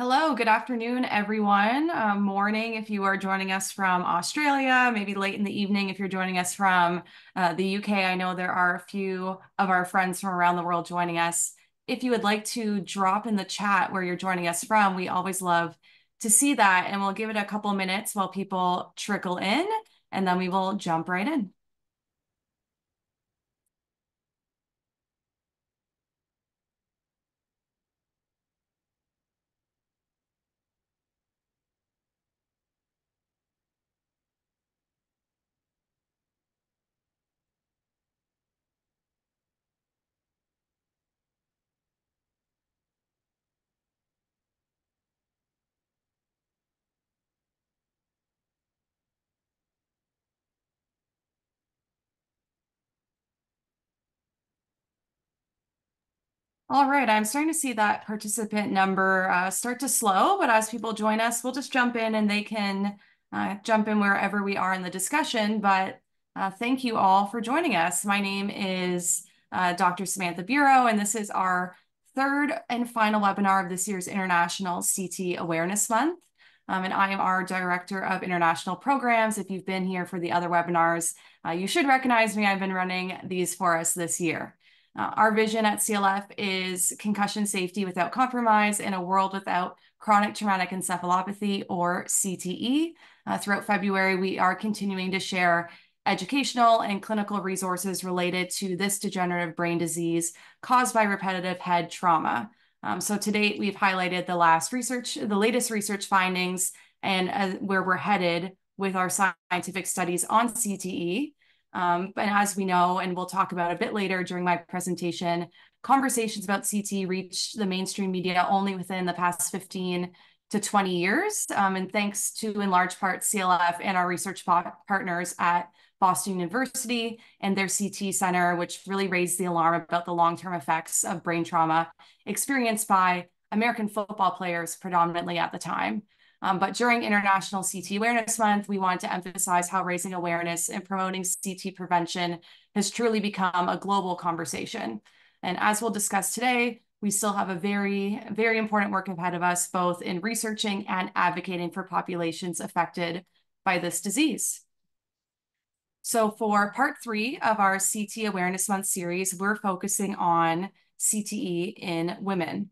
Hello, good afternoon, everyone. Morning if you are joining us from Australia, maybe late in the evening if you're joining us from the UK. I know there are a few of our friends from around the world joining us. If you would like to drop in the chat where you're joining us from, we always love to see that, and we'll give it a couple minutes while people trickle in, and then we will jump right in. All right, I'm starting to see that participant number start to slow, but as people join us, we'll just jump in and they can jump in wherever we are in the discussion. But thank you all for joining us. My name is Dr. Samantha Bureau, and this is our third and final webinar of this year's International CTE Awareness Month. And I am our Director of International Programs. If you've been here for the other webinars, you should recognize me. I've been running these for us this year. Our vision at CLF is concussion safety without compromise in a world without chronic traumatic encephalopathy, or CTE. Throughout February, we are continuing to share educational and clinical resources related to this degenerative brain disease caused by repetitive head trauma. So to date, we've highlighted the latest research findings, and where we're headed with our scientific studies on CTE. But as we know, and we'll talk about a bit later during my presentation, conversations about CTE reached the mainstream media only within the past 15 to 20 years. And thanks to, in large part, CLF and our research partners at Boston University and their CTE Center, which really raised the alarm about the long-term effects of brain trauma experienced by American football players predominantly at the time. But during International CTE Awareness Month, we want to emphasize how raising awareness and promoting CTE prevention has truly become a global conversation. And as we'll discuss today, we still have a very, very important work ahead of us, both in researching and advocating for populations affected by this disease. So for part 3 of our CTE Awareness Month series, we're focusing on CTE in women.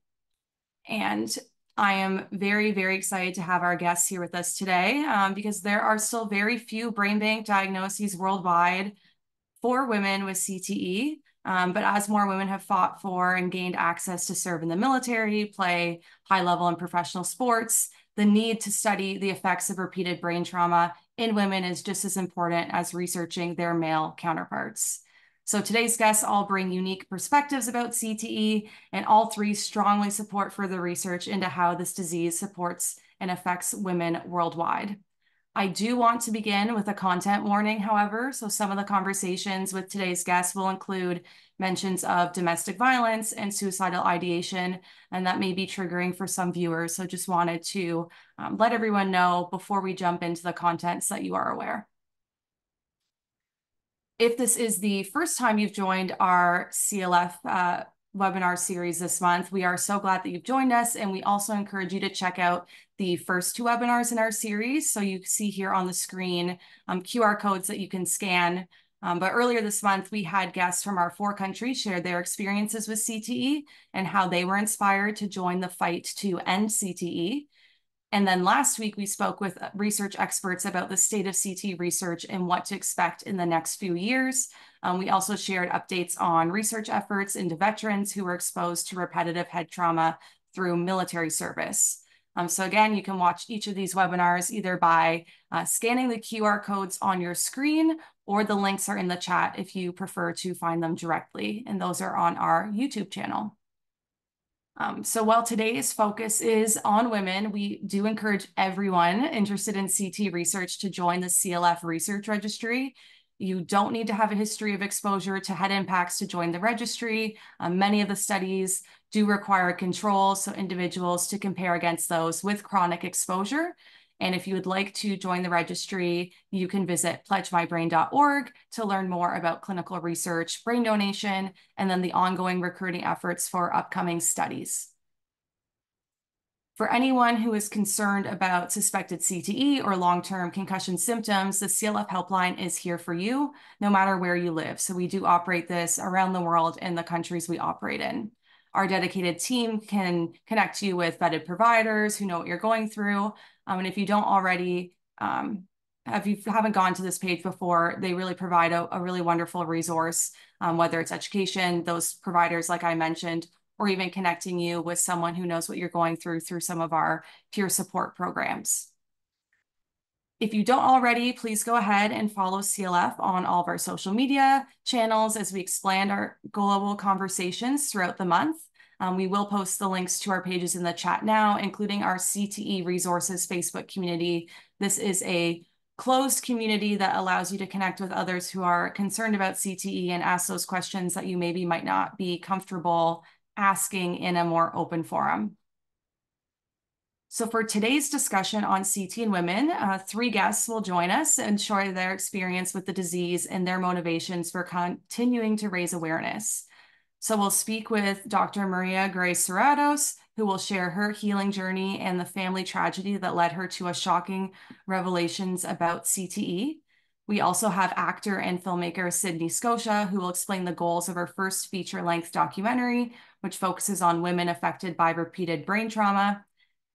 And I am very, very excited to have our guests here with us today because there are still very few brain bank diagnoses worldwide for women with CTE. But as more women have fought for and gained access to serve in the military, play high-level and professional sports, the need to study the effects of repeated brain trauma in women is just as important as researching their male counterparts. So today's guests all bring unique perspectives about CTE, and all three strongly support further research into how this disease supports and affects women worldwide. I do want to begin with a content warning, however, so some of the conversations with today's guests will include mentions of domestic violence and suicidal ideation, and that may be triggering for some viewers. So just wanted to let everyone know before we jump into the contents that you are aware. If this is the first time you've joined our CLF webinar series this month, we are so glad that you've joined us, and we also encourage you to check out the first 2 webinars in our series. So you see here on the screen QR codes that you can scan. But earlier this month, we had guests from our 4 countries share their experiences with CTE and how they were inspired to join the fight to end CTE. And then last week, we spoke with research experts about the state of CTE research and what to expect in the next few years. We also shared updates on research efforts into veterans who were exposed to repetitive head trauma through military service. So again, you can watch each of these webinars either by scanning the QR codes on your screen, or the links are in the chat if you prefer to find them directly. And those are on our YouTube channel. So while today's focus is on women, we do encourage everyone interested in CT research to join the CLF Research Registry. You don't need to have a history of exposure to head impacts to join the registry. Many of the studies do require control, so individuals to compare against those with chronic exposure. And if you would like to join the registry, you can visit pledgemybrain.org to learn more about clinical research, brain donation, and then the ongoing recruiting efforts for upcoming studies. For anyone who is concerned about suspected CTE or long-term concussion symptoms, the CLF helpline is here for you, no matter where you live. So we do operate this around the world in the countries we operate in. Our dedicated team can connect you with vetted providers who know what you're going through. And if you don't already, if you haven't gone to this page before, they really provide a really wonderful resource, whether it's education, those providers, like I mentioned, or even connecting you with someone who knows what you're going through some of our peer support programs. If you don't already, please go ahead and follow CLF on all of our social media channels as we expand our global conversations throughout the month. We will post the links to our pages in the chat now, including our CTE Resources Facebook community. This is a closed community that allows you to connect with others who are concerned about CTE and ask those questions that you maybe might not be comfortable asking in a more open forum. So for today's discussion on CTE in women, 3 guests will join us and share their experience with the disease and their motivations for continuing to raise awareness. So we'll speak with Dr. Maria Grace Serratos, who will share her healing journey and the family tragedy that led her to a shocking revelations about CTE. We also have actor and filmmaker Sydney Scotia, who will explain the goals of her first feature-length documentary, which focuses on women affected by repeated brain trauma.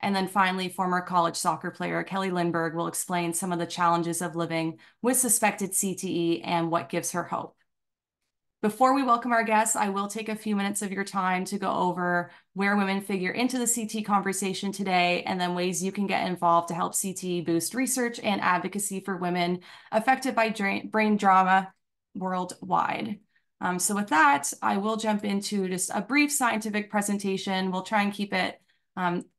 And then finally, former college soccer player Kelly Lindbergh will explain some of the challenges of living with suspected CTE and what gives her hope. Before we welcome our guests, I will take a few minutes of your time to go over where women figure into the CTE conversation today, and then ways you can get involved to help CTE boost research and advocacy for women affected by brain trauma worldwide. So with that, I will jump into just a brief scientific presentation. We'll try and keep it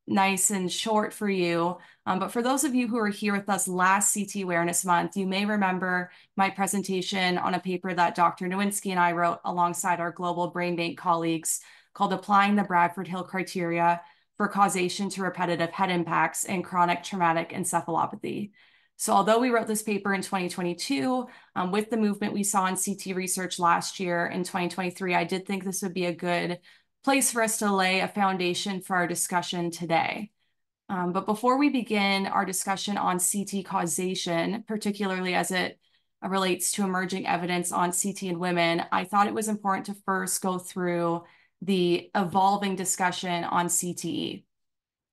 nice and short for you. But for those of you who were here with us last CTE Awareness Month, you may remember my presentation on a paper that Dr. Nowinski and I wrote alongside our global brain bank colleagues called Applying the Bradford Hill Criteria for Causation to Repetitive Head Impacts in Chronic Traumatic Encephalopathy. So although we wrote this paper in 2022, with the movement we saw in CTE research last year in 2023, I did think this would be a good place for us to lay a foundation for our discussion today. But before we begin our discussion on CTE causation, particularly as it relates to emerging evidence on CTE in women, I thought it was important to first go through the evolving discussion on CTE.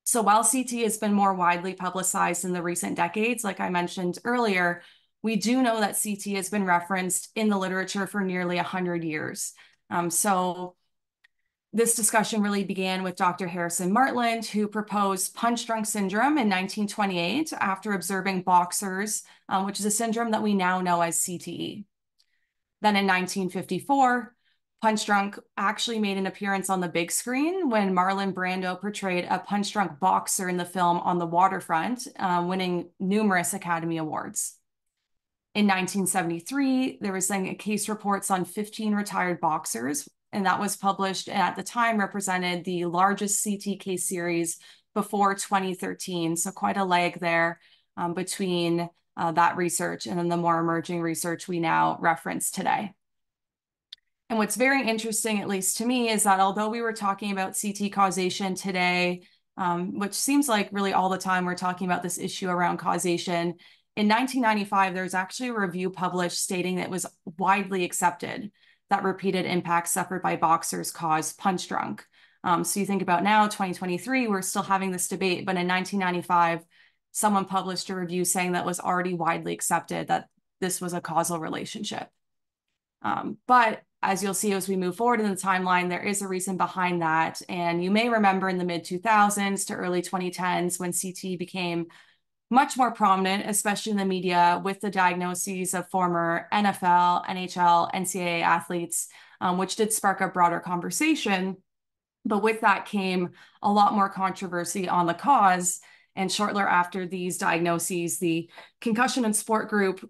So while CTE has been more widely publicized in the recent decades, like I mentioned earlier, we do know that CTE has been referenced in the literature for nearly 100 years. This discussion really began with Dr. Harrison Martland, who proposed punch-drunk syndrome in 1928 after observing boxers, which is a syndrome that we now know as CTE. Then in 1954, punch-drunk actually made an appearance on the big screen when Marlon Brando portrayed a punch-drunk boxer in the film On the Waterfront, winning numerous Academy Awards. In 1973, there was then a case reports on 15 retired boxers, and that was published and at the time represented the largest CT case series before 2013. So quite a lag there between that research and then the more emerging research we now reference today. And what's very interesting, at least to me, is that although we were talking about CT causation today, which seems like really all the time we're talking about this issue around causation, in 1995, there was actually a review published stating that it was widely accepted that repeated impacts suffered by boxers cause punch drunk. So you think about now, 2023, we're still having this debate, but in 1995, someone published a review saying that was already widely accepted that this was a causal relationship. But as you'll see as we move forward in the timeline, there is a reason behind that. And you may remember in the mid-2000s to early 2010s when CT became much more prominent, especially in the media, with the diagnoses of former NFL, NHL, NCAA athletes, which did spark a broader conversation. But with that came a lot more controversy on the cause. And shortly after these diagnoses, the Concussion and Sport Group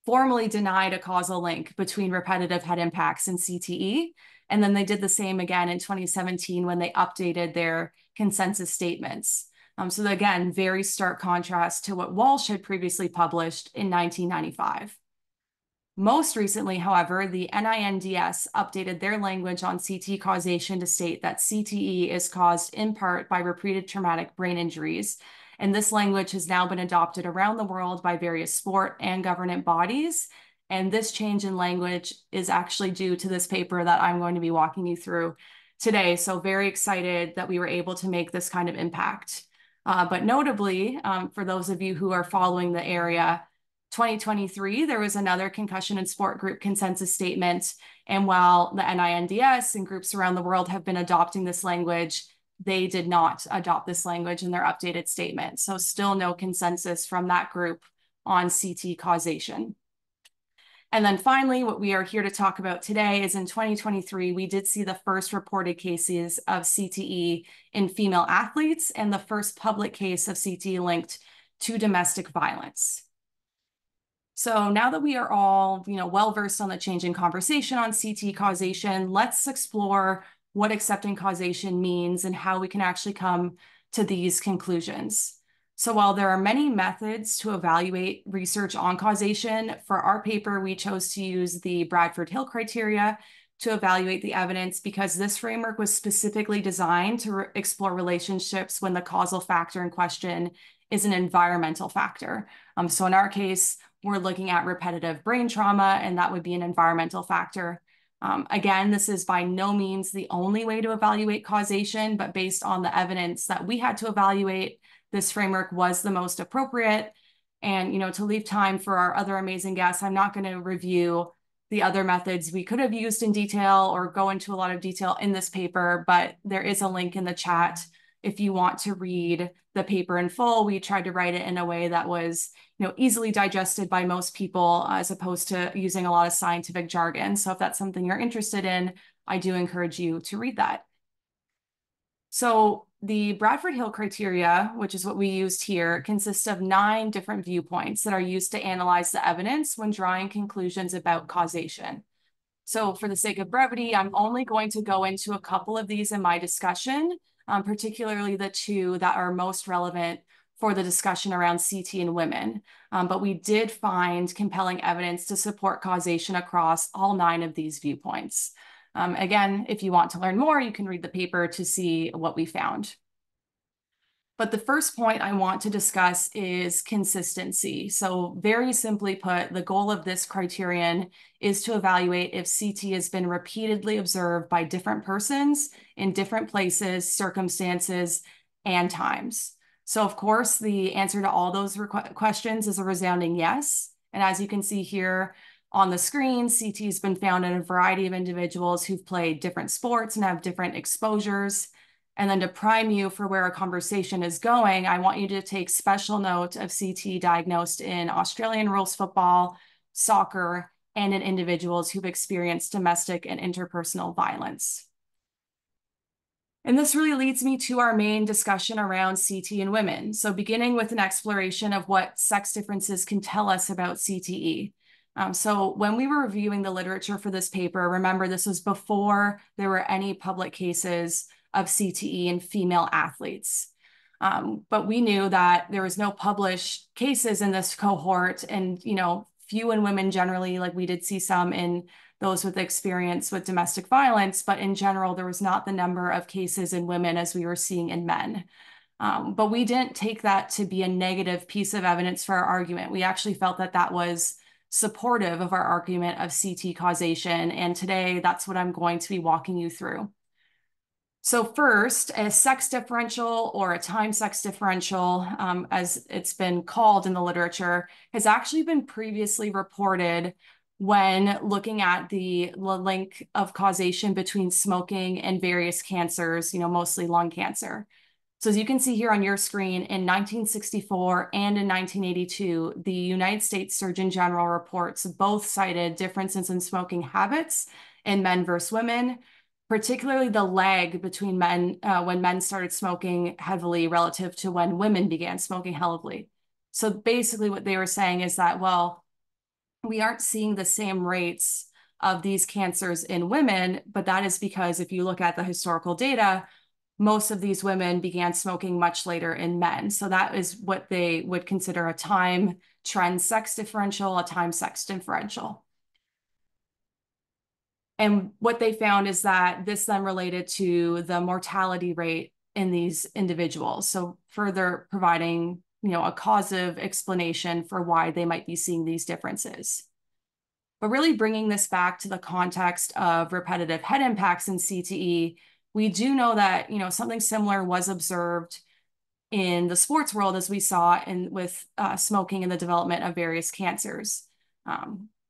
formally denied a causal link between repetitive head impacts and CTE. And then they did the same again in 2017 when they updated their consensus statements. So again, very stark contrast to what Walsh had previously published in 1995. Most recently, however, the NINDS updated their language on CTE causation to state that CTE is caused in part by repeated traumatic brain injuries. And this language has now been adopted around the world by various sport and government bodies. And this change in language is actually due to this paper that I'm going to be walking you through today. So very excited that we were able to make this kind of impact. But notably, for those of you who are following the area, 2023, there was another concussion and sport group consensus statement. And while the NINDS and groups around the world have been adopting this language, they did not adopt this language in their updated statement. So still no consensus from that group on CT causation. And then finally, what we are here to talk about today is in 2023, we did see the first reported cases of CTE in female athletes and the first public case of CTE linked to domestic violence. So now that we are all, well-versed on the changing conversation on CTE causation, let's explore what accepting causation means and how we can actually come to these conclusions. So while there are many methods to evaluate research on causation, for our paper, we chose to use the Bradford-Hill criteria to evaluate the evidence because this framework was specifically designed to explore relationships when the causal factor in question is an environmental factor. So in our case, we're looking at repetitive brain trauma, and that would be an environmental factor. Again, this is by no means the only way to evaluate causation, but based on the evidence that we had to evaluate, this framework was the most appropriate. And, to leave time for our other amazing guests, I'm not going to review the other methods we could have used in detail or go into a lot of detail in this paper, but there is a link in the chat if you want to read the paper in full. We tried to write it in a way that was, easily digested by most people as opposed to using a lot of scientific jargon. So if that's something you're interested in, I do encourage you to read that. So the Bradford-Hill criteria, which is what we used here, consists of 9 different viewpoints that are used to analyze the evidence when drawing conclusions about causation. So for the sake of brevity, I'm only going to go into a couple of these in my discussion, particularly the 2 that are most relevant for the discussion around CT in women. But we did find compelling evidence to support causation across all 9 of these viewpoints. Again, if you want to learn more, you can read the paper to see what we found. But the first point I want to discuss is consistency. So very simply put, the goal of this criterion is to evaluate if CT has been repeatedly observed by different persons in different places, circumstances, and times. So of course, the answer to all those questions is a resounding yes. And as you can see here on the screen, CT has been found in a variety of individuals who've played different sports and have different exposures. And then to prime you for where a conversation is going, I want you to take special note of CT diagnosed in Australian rules football, soccer, and in individuals who've experienced domestic and interpersonal violence. And this really leads me to our main discussion around CT in women. So beginning with an exploration of what sex differences can tell us about CTE. So when we were reviewing the literature for this paper, remember this was before there were any public cases of CTE in female athletes. But we knew that there was no published cases in this cohort and, few in women generally, like we did see some in those with experience with domestic violence, but in general, there was not the number of cases in women as we were seeing in men. But we didn't take that to be a negative piece of evidence for our argument. We actually felt that that was supportive of our argument of CT causation. And today, that's what I'm going to be walking you through. So first, a sex differential or a time sex differential, as it's been called in the literature, has actually been previously reported when looking at the link of causation between smoking and various cancers, mostly lung cancer. So as you can see here on your screen, in 1964 and in 1982, the United States Surgeon General reports both cited differences in smoking habits in men versus women, particularly the lag between men when men started smoking heavily relative to when women began smoking heavily. So basically what they were saying is that, well, we aren't seeing the same rates of these cancers in women, but that is because if you look at the historical data, most of these women began smoking much later in men. So that is what they would consider a time trend sex differential, a time sex differential. And what they found is that this then related to the mortality rate in these individuals. So further providing, a causative explanation for why they might be seeing these differences. But really bringing this back to the context of repetitive head impacts in CTE, we do know that, something similar was observed in the sports world, as we saw with smoking and the development of various cancers.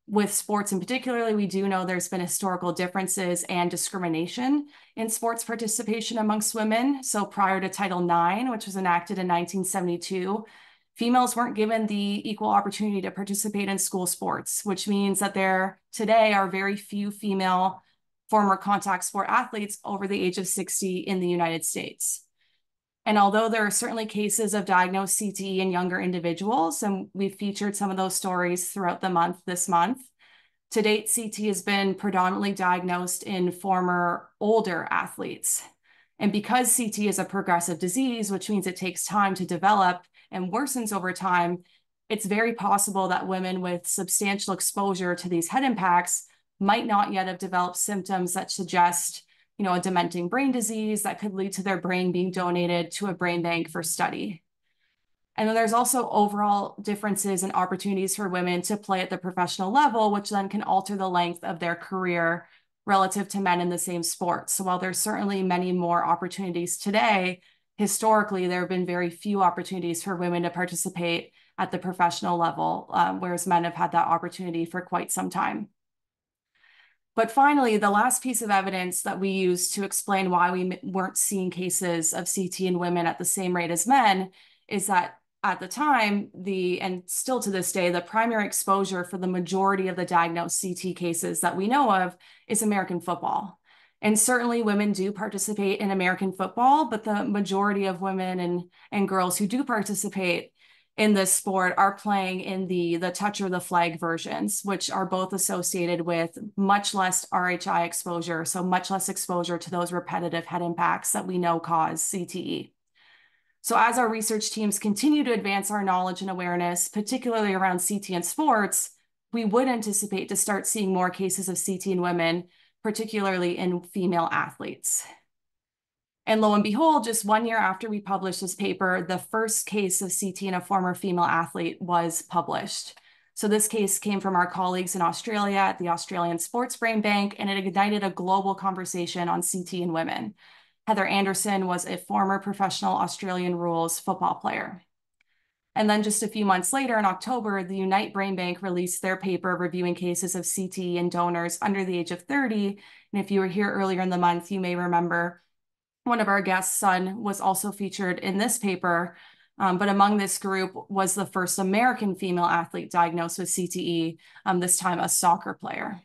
With sports in particular, we do know there's been historical differences and discrimination in sports participation amongst women. So prior to Title IX, which was enacted in 1972, females weren't given the equal opportunity to participate in school sports, which means that there today are very few female former contact sport athletes over the age of 60 in the United States. And although there are certainly cases of diagnosed CTE in younger individuals, and we've featured some of those stories throughout this month, to date, CTE has been predominantly diagnosed in former older athletes. And because CTE is a progressive disease, which means it takes time to develop and worsens over time, it's very possible that women with substantial exposure to these head impacts might not yet have developed symptoms that suggest a dementing brain disease that could lead to their brain being donated to a brain bank for study. And then there's also overall differences and opportunities for women to play at the professional level, which then can alter the length of their career relative to men in the same sport. So while there's certainly many more opportunities today, historically, there have been very few opportunities for women to participate at the professional level, whereas men have had that opportunity for quite some time. But finally, the last piece of evidence that we use to explain why we weren't seeing cases of CT in women at the same rate as men is that at the time, and still to this day, the primary exposure for the majority of the diagnosed CT cases that we know of is American football. And certainly women do participate in American football, but the majority of women and girls who do participate in this sport are playing in the touch or the flag versions, which are both associated with much less RHI exposure, so much less exposure to those repetitive head impacts that we know cause CTE. So as our research teams continue to advance our knowledge and awareness, particularly around CT in sports, we would anticipate to start seeing more cases of CT in women, particularly in female athletes. And lo and behold, just 1 year after we published this paper, the first case of CT in a former female athlete was published. So this case came from our colleagues in Australia at the Australian Sports Brain Bank, and it ignited a global conversation on CT in women. Heather Anderson was a former professional Australian rules football player. And then just a few months later, in October, the Unite Brain Bank released their paper reviewing cases of CT in donors under the age of 30. And if you were here earlier in the month, you may remember one of our guests' son was also featured in this paper, but among this group was the first American female athlete diagnosed with CTE, this time a soccer player.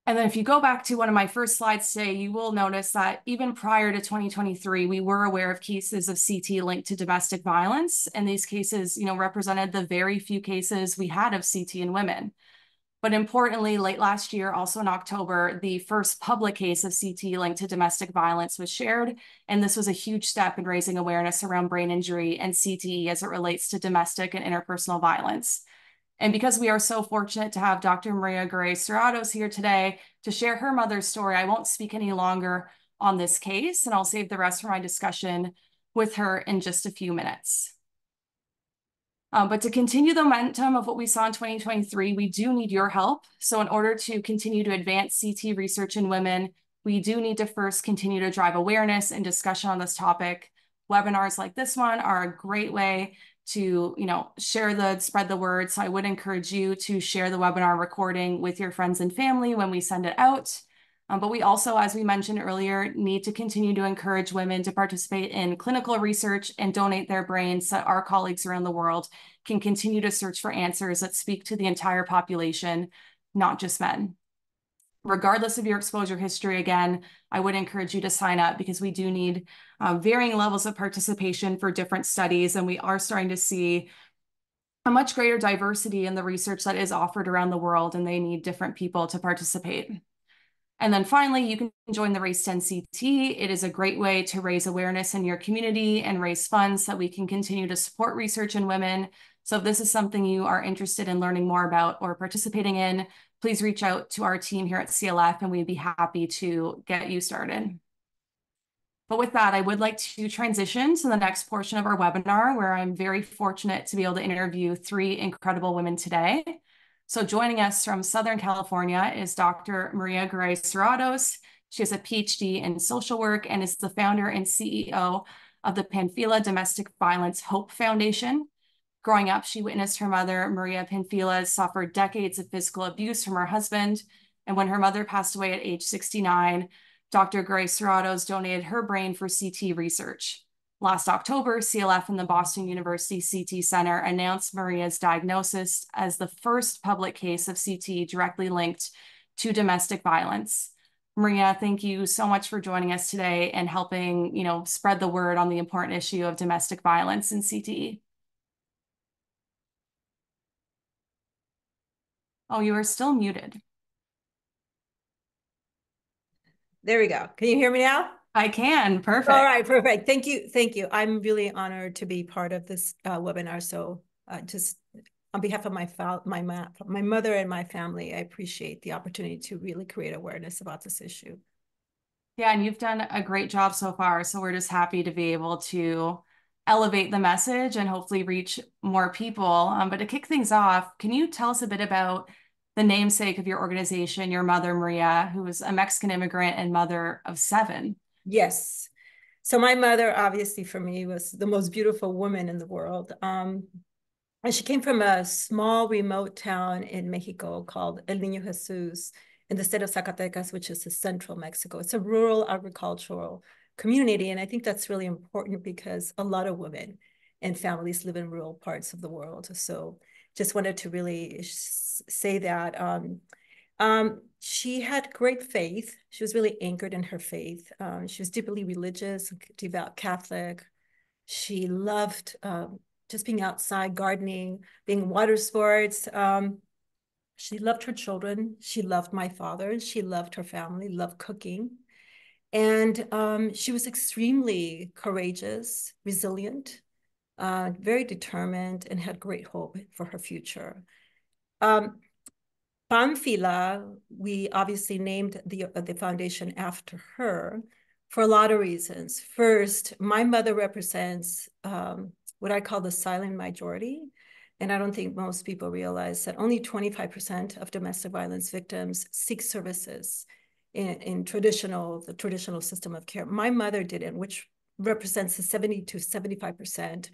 And then if you go back to one of my first slides today, you will notice that even prior to 2023, we were aware of cases of CT linked to domestic violence. And these cases, represented the very few cases we had of CT in women. But importantly, late last year, also in October, the first public case of CT linked to domestic violence was shared. And this was a huge step in raising awareness around brain injury and CTE as it relates to domestic and interpersonal violence. And because we are so fortunate to have Dr. Maria Garay-Serratos here today to share her mother's story, I won't speak any longer on this case, and I'll save the rest for my discussion with her in just a few minutes. But to continue the momentum of what we saw in 2023, we do need your help. So in order to continue to advance CT research in women, we do need to first continue to drive awareness and discussion on this topic. Webinars like this one are a great way to spread the word. So I would encourage you to share the webinar recording with your friends and family when we send it out. But we also, as we mentioned earlier, need to continue to encourage women to participate in clinical research and donate their brains so our colleagues around the world can continue to search for answers that speak to the entire population, not just men. Regardless of your exposure history, again, I would encourage you to sign up because we do need varying levels of participation for different studies, and we are starting to see a much greater diversity in the research that is offered around the world, and they need different people to participate. And then finally, you can join the Race 10 CT. It is a great way to raise awareness in your community and raise funds so we can continue to support research in women. So if this is something you are interested in learning more about or participating in, please reach out to our team here at CLF and we'd be happy to get you started. But with that, I would like to transition to the next portion of our webinar, where I'm very fortunate to be able to interview 3 incredible women today. So joining us from Southern California is Dr. Maria Garay-Serratos. She has a PhD in social work and is the founder and CEO of the Panfila Domestic Violence Hope Foundation. Growing up, she witnessed her mother, Maria Panfila, suffer decades of physical abuse from her husband. And when her mother passed away at age 69, Dr. Garay-Serratos donated her brain for CT research. Last October, CLF and the Boston University CT Center announced Maria's diagnosis as the first public case of CT directly linked to domestic violence. Maria, thank you so much for joining us today and helping, spread the word on the important issue of domestic violence in CTE. Oh, you are still muted. There we go. Can you hear me now? I can. Perfect. All right, perfect. Thank you. Thank you. I'm really honored to be part of this webinar. So just on behalf of my mother and my family, I appreciate the opportunity to really create awareness about this issue. Yeah, and you've done a great job so far. So we're just happy to be able to elevate the message and hopefully reach more people. But to kick things off, can you tell us a bit about the namesake of your organization, your mother, Maria, who was a Mexican immigrant and mother of 7? Yes. So my mother, obviously, for me, was the most beautiful woman in the world. And she came from a small, remote town in Mexico called El Niño Jesús in the state of Zacatecas, which is central Mexico. It's a rural agricultural community. And I think that's really important because a lot of women and families live in rural parts of the world. So just wanted to really say that. She had great faith. She was really anchored in her faith. She was deeply religious, devout Catholic. She loved just being outside, gardening, being water sports. She loved her children. She loved my father. She loved her family, loved cooking. And she was extremely courageous, resilient, very determined, and had great hope for her future. Panfila, we obviously named the foundation after her for a lot of reasons. First, my mother represents what I call the silent majority. And I don't think most people realize that only 25% of domestic violence victims seek services in the traditional system of care. My mother didn't, which represents the 70 to 75%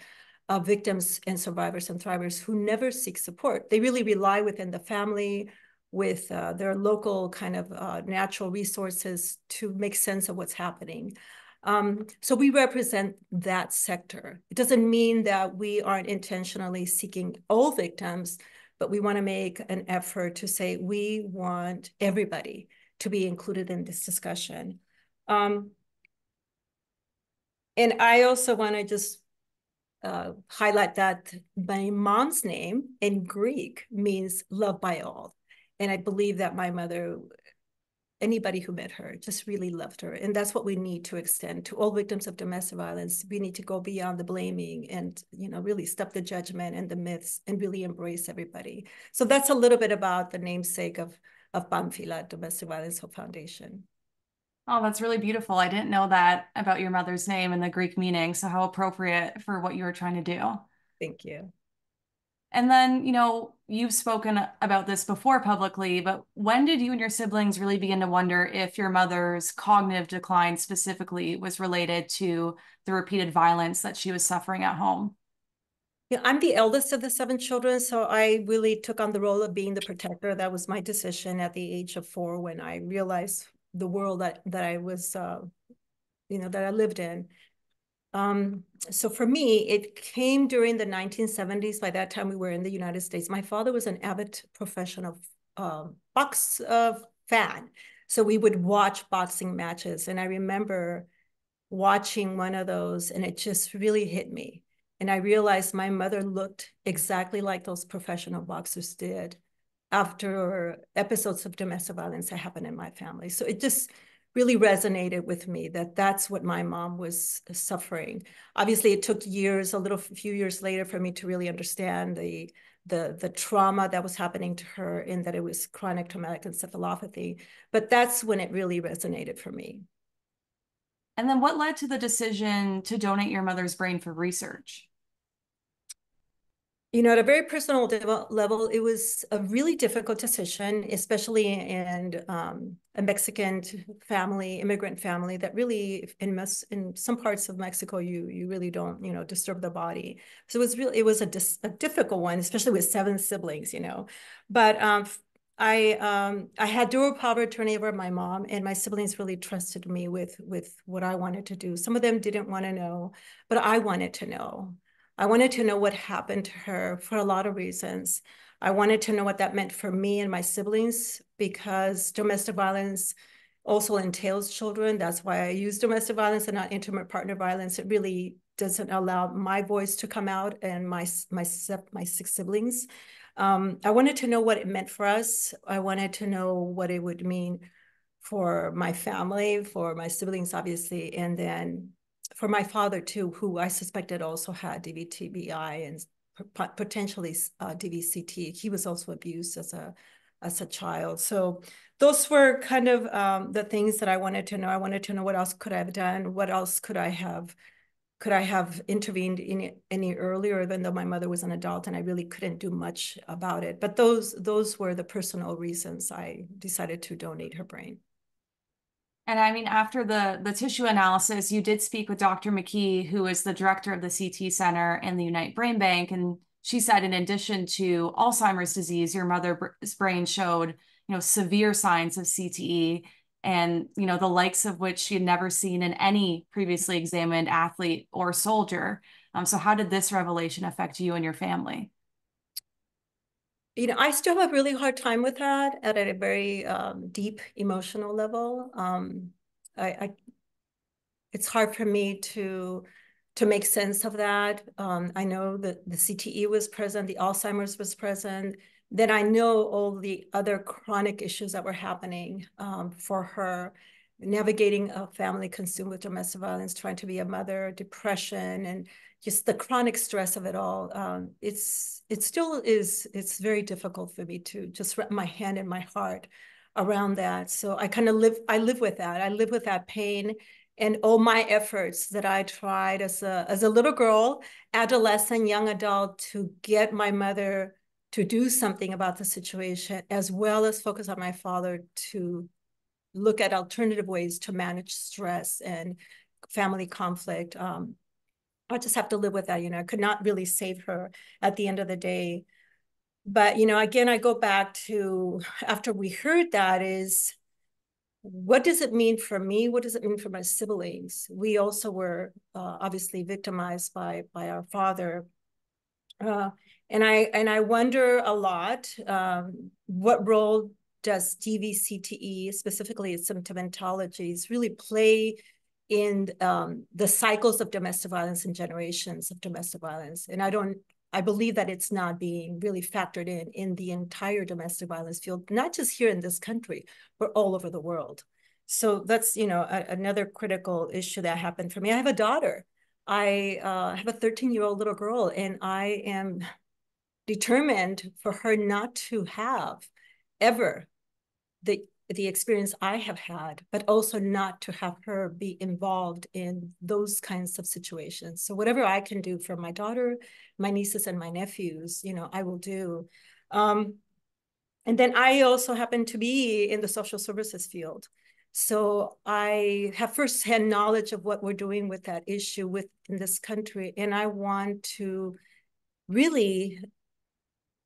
of victims and survivors and thrivers who never seek support. They really rely within the family, with their local kind of natural resources to make sense of what's happening. So we represent that sector. It doesn't mean that we aren't intentionally seeking all victims, but we want to make an effort to say we want everybody to be included in this discussion. And I also want to just highlight that my mom's name in Greek means loved by all. And I believe that my mother, anybody who met her, just really loved her. And that's what we need to extend to all victims of domestic violence. We need to go beyond the blaming and, really stop the judgment and the myths and really embrace everybody. So that's a little bit about the namesake of Panfila Domestic Violence Hope Foundation. Oh, that's really beautiful. I didn't know that about your mother's name and the Greek meaning. So how appropriate for what you were trying to do. Thank you. And then, you've spoken about this before publicly, but when did you and your siblings really begin to wonder if your mother's cognitive decline specifically was related to the repeated violence that she was suffering at home? Yeah, I'm the eldest of the 7 children, so I really took on the role of being the protector. That was my decision at the age of 4 when I realized the world that I was, that I lived in. So for me, it came during the 1970s. By that time, we were in the United States. My father was an avid professional box fan. So we would watch boxing matches. And I remember watching one of those, and it just really hit me. And I realized my mother looked exactly like those professional boxers did after episodes of domestic violence that happened in my family. So it just really resonated with me, that that's what my mom was suffering. Obviously, it took years, few years later, for me to really understand the trauma that was happening to her, and that it was chronic traumatic encephalopathy. But that's when it really resonated for me. And then what led to the decision to donate your mother's brain for research? You know, at a very personal level, it was a really difficult decision, especially in a Mexican family, immigrant family, that really, in some parts of Mexico, you really don't, disturb the body. So it was a difficult one, especially with 7 siblings, But I had dual power of attorney over my mom, and my siblings really trusted me with what I wanted to do. Some of them didn't want to know, but I wanted to know. I wanted to know what happened to her for a lot of reasons. I wanted to know what that meant for me and my siblings, because domestic violence also entails children. That's why I use domestic violence and not intimate partner violence. It really doesn't allow my voice to come out, and my 6 siblings. I wanted to know what it meant for us. I wanted to know what it would mean for my family, for my siblings, obviously, and then for my father too, who I suspected also had DVTBI and potentially DVCT. He was also abused as a child. So those were kind of the things that I wanted to know. I wanted to know what else could I have done? What else could I have intervened in any earlier, even though my mother was an adult and I really couldn't do much about it. But those were the personal reasons I decided to donate her brain. And I mean, after the tissue analysis, you did speak with Dr. McKee, who is the director of the CT Center and the Unite Brain Bank. And she said, in addition to Alzheimer's disease, your mother's brain showed, severe signs of CTE, and, the likes of which she had never seen in any previously examined athlete or soldier. So how did this revelation affect you and your family? I still have a really hard time with that at a very deep emotional level. I it's hard for me to make sense of that. I know that the CTE was present, the Alzheimer's was present. Then I know all the other chronic issues that were happening for her, navigating a family consumed with domestic violence, trying to be a mother, depression, and just the chronic stress of it all. It still is, it's very difficult for me to just wrap my hand and my heart around that. So I live with that. I live with that pain and all my efforts that I tried as a little girl, adolescent, young adult, to get my mother to do something about the situation, as well as focus on my father to look at alternative ways to manage stress and family conflict. I just have to live with that. I could not really save her at the end of the day. But, again, I go back to, after we heard that, is what does it mean for me? What does it mean for my siblings? We also were obviously victimized by our father. Uh, and I wonder a lot, what role does DVCTE, specifically its symptomatologies, really play in the cycles of domestic violence and generations of domestic violence? And I believe that it's not being really factored in the entire domestic violence field, not just here in this country, but all over the world. So that's, another critical issue that happened for me. I have a daughter. I have a 13-year-old little girl, and I am determined for her not to have ever the experience I have had, but also not to have her be involved in those kinds of situations. So whatever I can do for my daughter, my nieces and my nephews, I will do. And then I also happen to be in the social services field. So I have firsthand knowledge of what we're doing with that issue in this country. And I want to really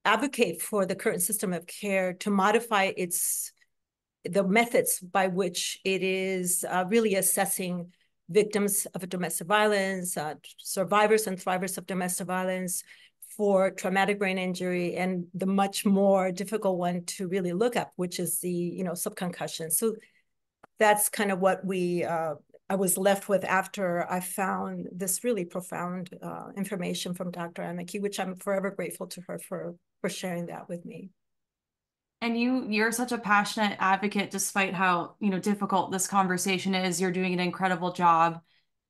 advocate for the current system of care to modify the methods by which it is really assessing victims of domestic violence, survivors and thrivers of domestic violence, for traumatic brain injury, and the much more difficult one to really look at, which is the subconcussion. So that's kind of what I was left with after I found this really profound information from Dr. Amaki, which I'm forever grateful to her for sharing that with me. And you're such a passionate advocate despite how, difficult this conversation is. You're doing an incredible job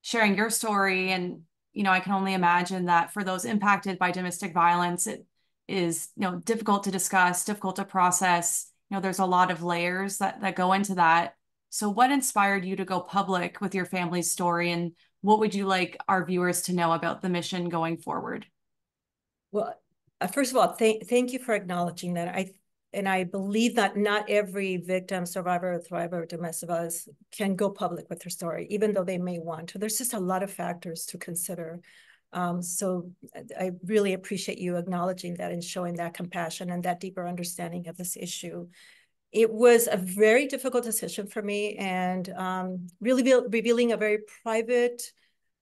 sharing your story. And, I can only imagine that for those impacted by domestic violence, it is, difficult to discuss, difficult to process. There's a lot of layers that go into that. So what inspired you to go public with your family's story, and what would you like our viewers to know about the mission going forward? Well, first of all, thank you for acknowledging that. I believe that not every victim, survivor, or thriver of domestic violence can go public with their story, even though they may want to. There's just a lot of factors to consider. So I really appreciate you acknowledging that and showing that compassion and that deeper understanding of this issue. It was a very difficult decision for me, and really revealing a very private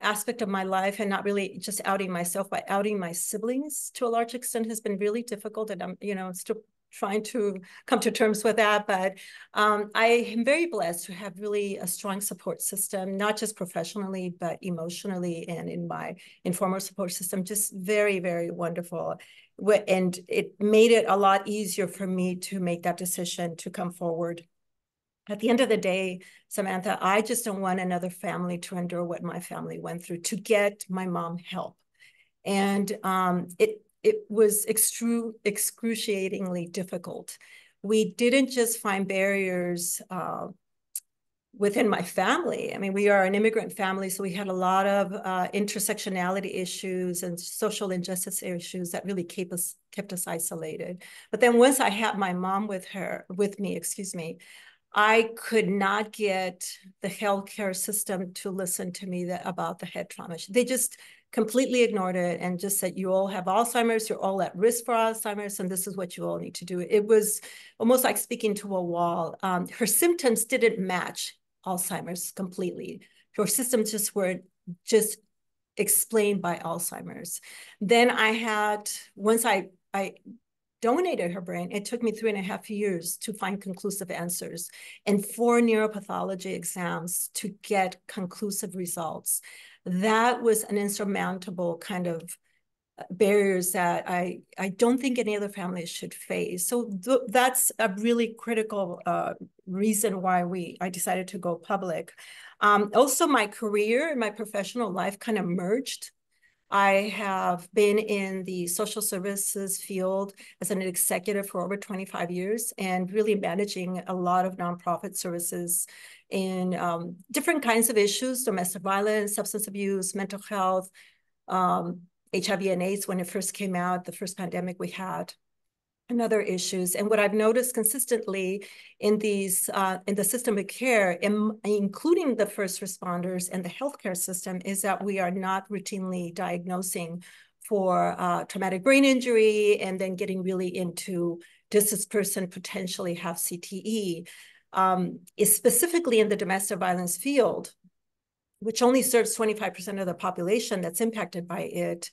aspect of my life, and not really just outing myself, but outing my siblings to a large extent has been really difficult. And I'm, still trying to come to terms with that. But I am very blessed to have really a strong support system, not just professionally, but emotionally, and in my informal support system, just very, very wonderful. And it made it a lot easier for me to make that decision to come forward. At the end of the day, Samantha, I just don't want another family to endure what my family went through to get my mom help. And it was excruciatingly difficult. We didn't just find barriers within my family. I mean, we are an immigrant family, so we had a lot of intersectionality issues and social injustice issues that really kept us isolated. But then once I had my mom with me, excuse me, I could not get the healthcare system to listen to me about the head trauma. They just completely ignored it and just said, you all have Alzheimer's, you're all at risk for Alzheimer's, and this is what you all need to do. It was almost like speaking to a wall. Her symptoms didn't match Alzheimer's completely. Her symptoms just were just explained by Alzheimer's. Then once I donated her brain, it took me 3.5 years to find conclusive answers and 4 neuropathology exams to get conclusive results. That was an insurmountable kind of barriers that I don't think any other family should face. So that's a really critical reason why I decided to go public. Also, my career and my professional life kind of merged. I have been in the social services field as an executive for over 25 years and really managing a lot of nonprofit services in different kinds of issues: domestic violence, substance abuse, mental health, HIV and AIDS when it first came out, the first pandemic we had, and other issues. And what I've noticed consistently in the system of care, including the first responders and the healthcare system, is that we are not routinely diagnosing for traumatic brain injury and then getting really into, does this person potentially have CTE? Is specifically in the domestic violence field, which only serves 25% of the population that's impacted by it.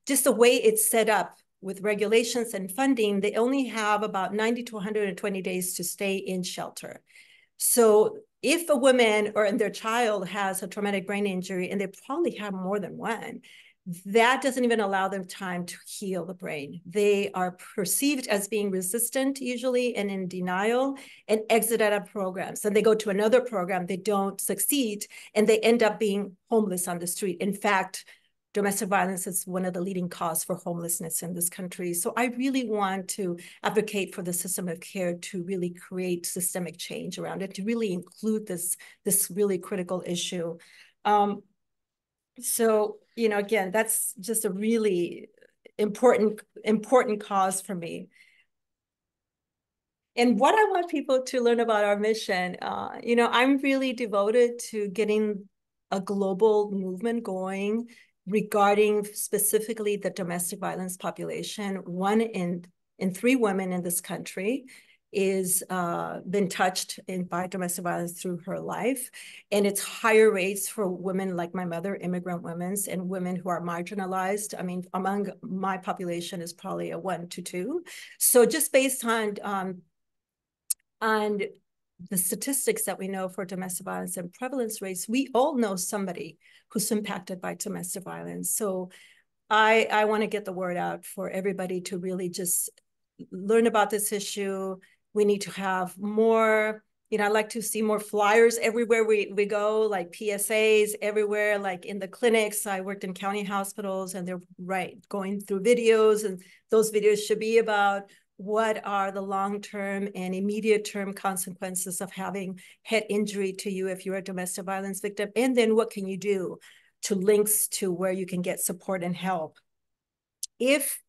Just the way it's set up with regulations and funding, they only have about 90 to 120 days to stay in shelter. So if a woman or their child has a traumatic brain injury, and they probably have more than one, that doesn't even allow them time to heal the brain. They are perceived as being resistant usually and in denial and exit out of programs. And they go to another program, they don't succeed, and they end up being homeless on the street. In fact, domestic violence is one of the leading causes for homelessness in this country. So I really want to advocate for the system of care to really create systemic change around it, to really include this really critical issue. So, again, that's just a really important cause for me. And what I want people to learn about our mission, I'm really devoted to getting a global movement going regarding specifically the domestic violence population. 1 in 3 women in this country is been touched by domestic violence through her life. And it's higher rates for women like my mother, immigrant women, and women who are marginalized. I mean, among my population is probably a 1 to 2. So just based on the statistics that we know for domestic violence and prevalence rates, we all know somebody who's impacted by domestic violence. So I want to get the word out for everybody to really just learn about this issue. We need to have more, I'd like to see more flyers everywhere we go, like PSAs everywhere, like in the clinics. I worked in county hospitals, and they're going through videos, and those videos should be about what are the long-term and immediate-term consequences of having head injury to you if you're a domestic violence victim, and then what can you do, to links to where you can get support and help. If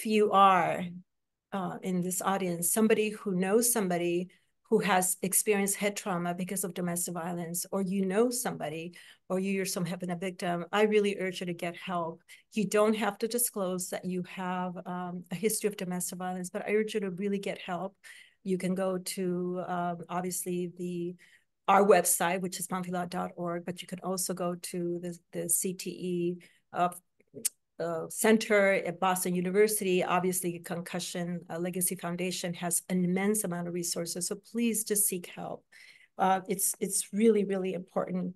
you are in this audience somebody who knows somebody who has experienced head trauma because of domestic violence, or somebody, or you yourself have been a victim, I really urge you to get help. You don't have to disclose that you have a history of domestic violence, but I urge you to really get help. You can go to, obviously, our website, which is pamphila.org, but you can also go to the CTE Center at Boston University. Obviously, Concussion Legacy Foundation has an immense amount of resources, so please just seek help. It's really, really important.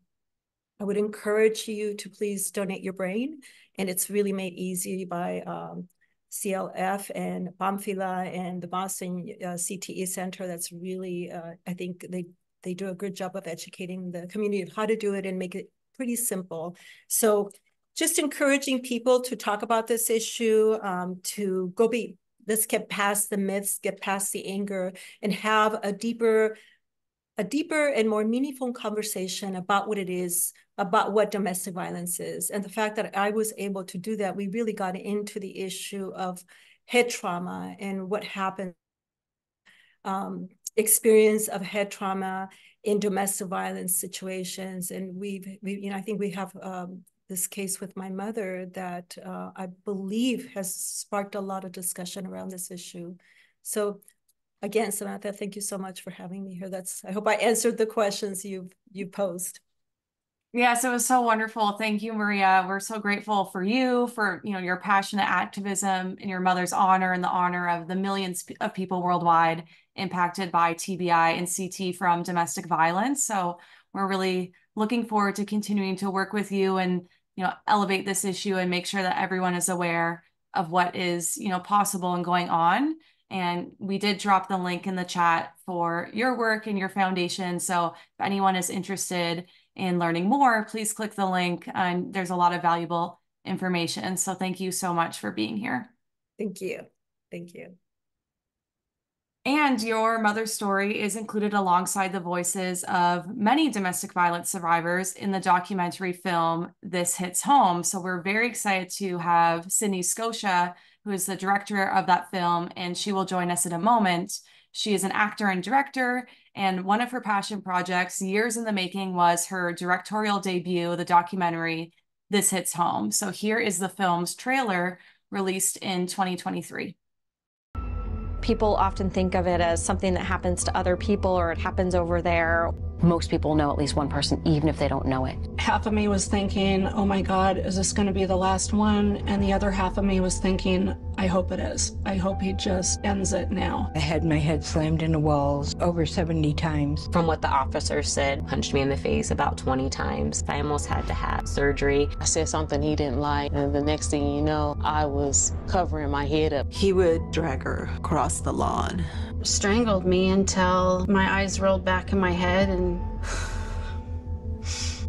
I would encourage you to please donate your brain, and it's really made easy by CLF and Pamphila and the Boston CTE Center. That's really, I think they do a good job of educating the community of how to do it and make it pretty simple. So just encouraging people to talk about this issue, let's get past the myths, get past the anger, and have a deeper and more meaningful conversation about what it is, about what domestic violence is. And the fact that I was able to do that, we really got into the issue of head trauma and what happened, experience of head trauma in domestic violence situations. And I think we have this case with my mother that I believe has sparked a lot of discussion around this issue. So again, Samantha, thank you so much for having me here. I hope I answered the questions you posed. Yes, it was so wonderful. Thank you, Maria. We're so grateful for you, for your passionate activism in your mother's honor and the honor of the millions of people worldwide impacted by TBI and CT from domestic violence. So we're really looking forward to continuing to work with you and elevate this issue and make sure that everyone is aware of what is possible and going on. And we did drop the link in the chat for your work and your foundation. So if anyone is interested in learning more, please click the link, and there's a lot of valuable information. So thank you so much for being here. Thank you. Thank you. And your mother's story is included alongside the voices of many domestic violence survivors in the documentary film This Hits Home. So we're very excited to have Sydney Scotia, who is the director of that film, and she will join us in a moment. She is an actor and director, and one of her passion projects, years in the making, was her directorial debut, the documentary This Hits Home. So here is the film's trailer, released in 2023. People often think of it as something that happens to other people, or it happens over there. Most people know at least one person, even if they don't know it. Half of me was thinking, oh my God, is this going to be the last one? And the other half of me was thinking, I hope it is. I hope he just ends it now. I had my head slammed into walls over 70 times. From what the officer said, punched me in the face about 20 times. I almost had to have surgery. I said something he didn't like, and the next thing you know, I was covering my head up. He would drag her across the lawn. Strangled me until my eyes rolled back in my head, and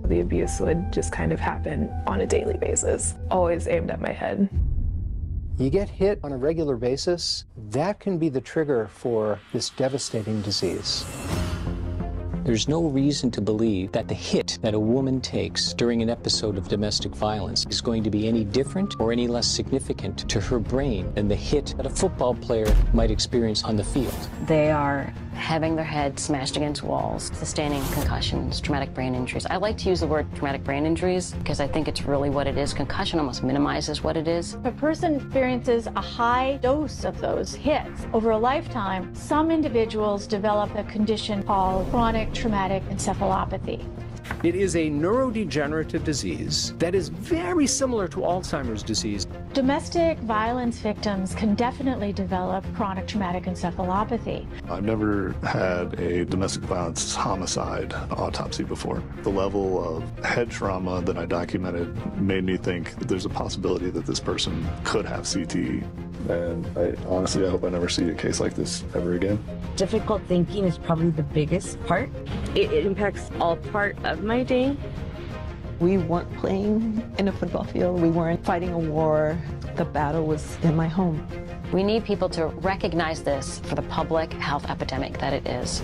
the abuse would just kind of happen on a daily basis, always aimed at my head. You get hit on a regular basis, that can be the trigger for this devastating disease. There's no reason to believe that the hit that a woman takes during an episode of domestic violence is going to be any different or any less significant to her brain than the hit that a football player might experience on the field. They are having their head smashed against walls, sustaining concussions, traumatic brain injuries. I like to use the word traumatic brain injuries because I think it's really what it is. Concussion almost minimizes what it is. If a person experiences a high dose of those hits over a lifetime, some individuals develop a condition called chronic traumatic encephalopathy. It is a neurodegenerative disease that is very similar to Alzheimer's disease. Domestic violence victims can definitely develop chronic traumatic encephalopathy. I've never had a domestic violence homicide autopsy before. The level of head trauma that I documented made me think that there's a possibility that this person could have CTE. and honestly, I hope I never see a case like this ever again. Difficult thinking is probably the biggest part. It impacts all part of my day. We weren't playing in a football field. We weren't fighting a war. The battle was in my home. We need people to recognize this for the public health epidemic that it is.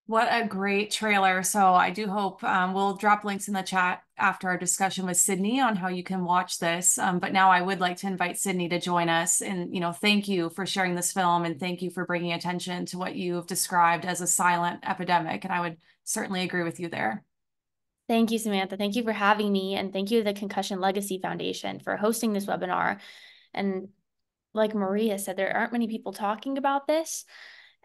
What a great trailer. So I do hope we'll drop links in the chat after our discussion with Sydney on how you can watch this. But now I would like to invite Sydney to join us. And, thank you for sharing this film and thank you for bringing attention to what you've described as a silent epidemic. And I would certainly agree with you there. Thank you, Samantha. Thank you for having me. And thank you to the Concussion Legacy Foundation for hosting this webinar. And like Maria said, there aren't many people talking about this.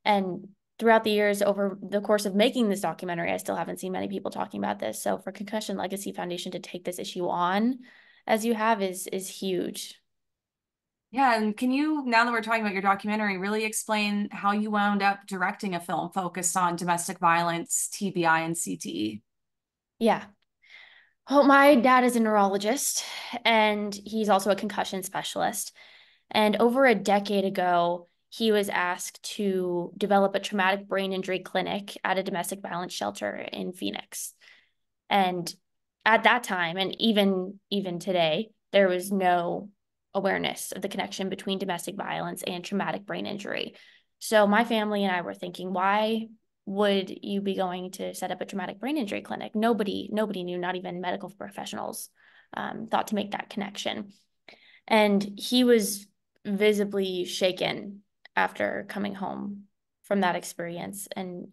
And throughout the years, over the course of making this documentary, I still haven't seen many people talking about this. So for Concussion Legacy Foundation to take this issue on as you have is huge. Yeah, and can you, now that we're talking about your documentary, really explain how you wound up directing a film focused on domestic violence, TBI, and CTE? Yeah. Well, my dad is a neurologist, and he's also a concussion specialist. And over a decade ago, he was asked to develop a traumatic brain injury clinic at a domestic violence shelter in Phoenix. And at that time, and even today, there was no awareness of the connection between domestic violence and traumatic brain injury. So my family and I were thinking, why would you be going to set up a traumatic brain injury clinic? Nobody knew, not even medical professionals thought to make that connection. And he was visibly shaken after coming home from that experience and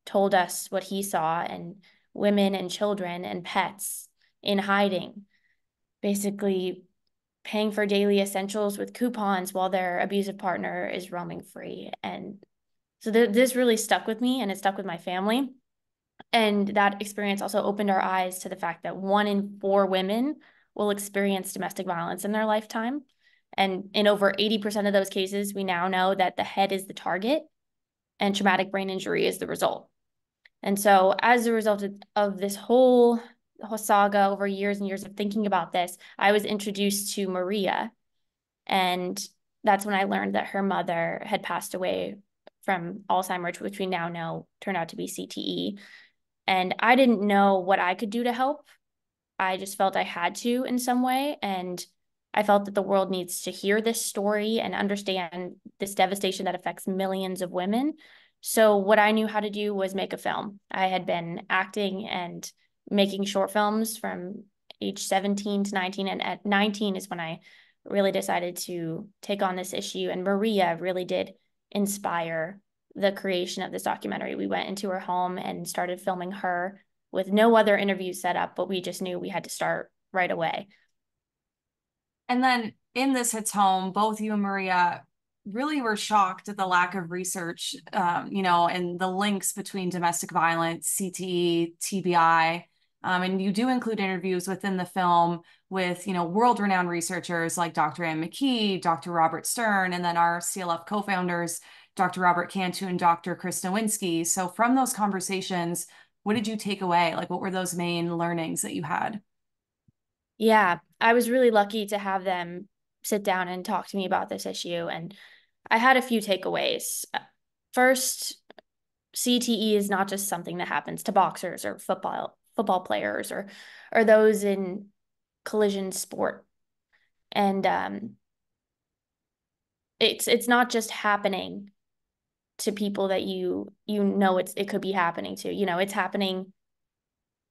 told us what he saw, and women and children and pets in hiding, basically paying for daily essentials with coupons while their abusive partner is roaming free. And so this really stuck with me, and it stuck with my family. And that experience also opened our eyes to the fact that 1 in 4 women will experience domestic violence in their lifetime. And in over 80% of those cases, we now know that the head is the target and traumatic brain injury is the result. And so as a result of this whole saga over years and years of thinking about this, I was introduced to Maria. And that's when I learned that her mother had passed away from Alzheimer's, which we now know turned out to be CTE. And I didn't know what I could do to help. I just felt I had to in some way. And I felt that the world needs to hear this story and understand this devastation that affects millions of women. So what I knew how to do was make a film. I had been acting and making short films from age 17 to 19. And at 19 is when I really decided to take on this issue. And Maria really did inspire the creation of this documentary. We went into her home and started filming her with no other interviews set up, but we just knew we had to start right away. And then in This Hits Home, both you and Maria really were shocked at the lack of research, and the links between domestic violence, CTE, TBI. And you do include interviews within the film with, world-renowned researchers like Dr. Ann McKee, Dr. Robert Stern, and then our CLF co-founders, Dr. Robert Cantu and Dr. Chris Nowinski. So from those conversations, what did you take away? Like, what were those main learnings that you had? Yeah, I was really lucky to have them sit down and talk to me about this issue. And I had a few takeaways. First, CTE is not just something that happens to boxers or football players or those in collision sport. And it's not just happening to people that it could be happening to. It's happening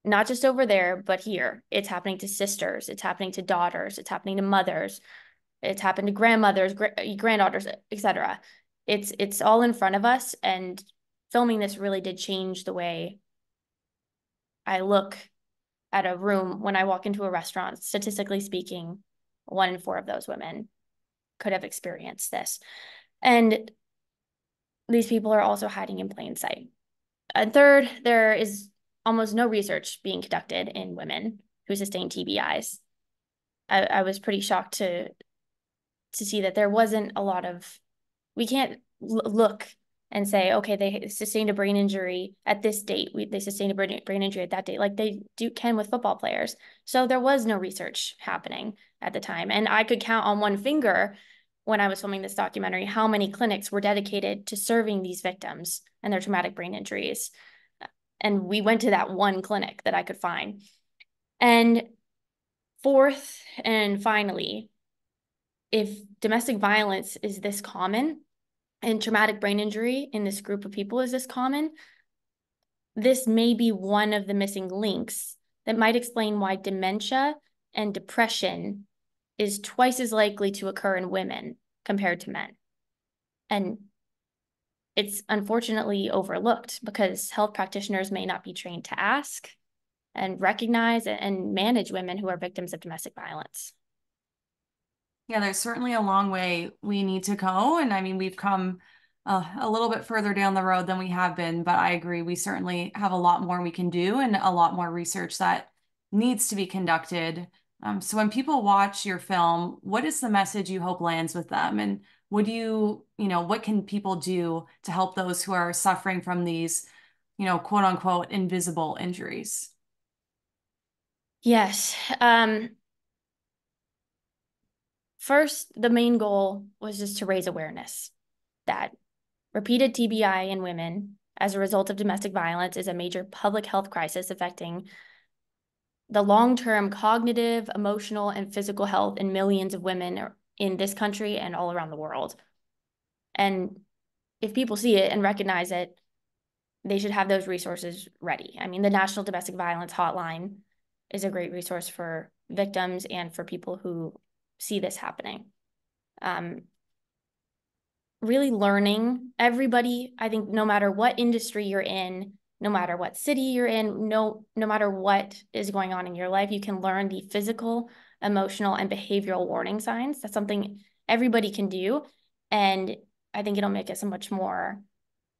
not just over there, but here. It's happening to sisters, it's happening to daughters, it's happening to mothers, it's happened to grandmothers, granddaughters, etc. It's all in front of us, and filming this really did change the way I look at a room when I walk into a restaurant. Statistically speaking, 1 in 4 of those women could have experienced this. And these people are also hiding in plain sight. And third, there is almost no research being conducted in women who sustain TBIs. I was pretty shocked to see that there wasn't a lot of, we can't look and say, okay, they sustained a brain injury at this date. They sustained a brain injury at that date, like they can with football players. So there was no research happening at the time. And I could count on one finger when I was filming this documentary how many clinics were dedicated to serving these victims and their traumatic brain injuries. And we went to that one clinic that I could find. And fourth and finally, if domestic violence is this common and traumatic brain injury in this group of people is this common, this may be one of the missing links that might explain why dementia and depression is twice as likely to occur in women compared to men. And it's unfortunately overlooked because health practitioners may not be trained to ask and recognize and manage women who are victims of domestic violence. Yeah, there's certainly a long way we need to go. And I mean, we've come a little bit further down the road than we have been, but I agree, we certainly have a lot more we can do and a lot more research that needs to be conducted. So when people watch your film, what is the message you hope lands with them? And what do what can people do to help those who are suffering from these, quote unquote, invisible injuries? Yes. First, the main goal was just to raise awareness that repeated TBI in women as a result of domestic violence is a major public health crisis affecting the long-term cognitive, emotional, and physical health in millions of women in this country and all around the world. And if people see it and recognize it, they should have those resources ready. I mean, the National Domestic Violence Hotline is a great resource for victims and for people who see this happening. Really learning, everybody, I think no matter what industry you're in, no matter what city you're in, no matter what is going on in your life, you can learn the physical, emotional, and behavioral warning signs. That's something everybody can do. And I think it'll make us a much more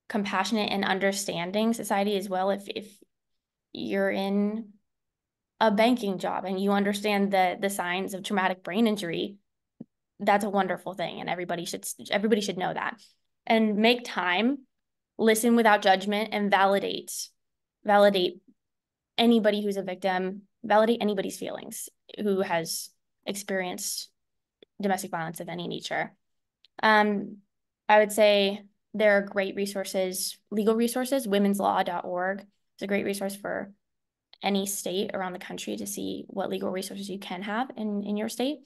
compassionate and understanding society as well. If you're in a banking job and you understand the signs of traumatic brain injury, that's a wonderful thing. And everybody should know that. And make time, listen without judgment, and validate anybody who's a victim, validate anybody's feelings who has experienced domestic violence of any nature. I would say there are great resources, legal resources. Womenslaw.org is a great resource for any state around the country to see what legal resources you can have in your state.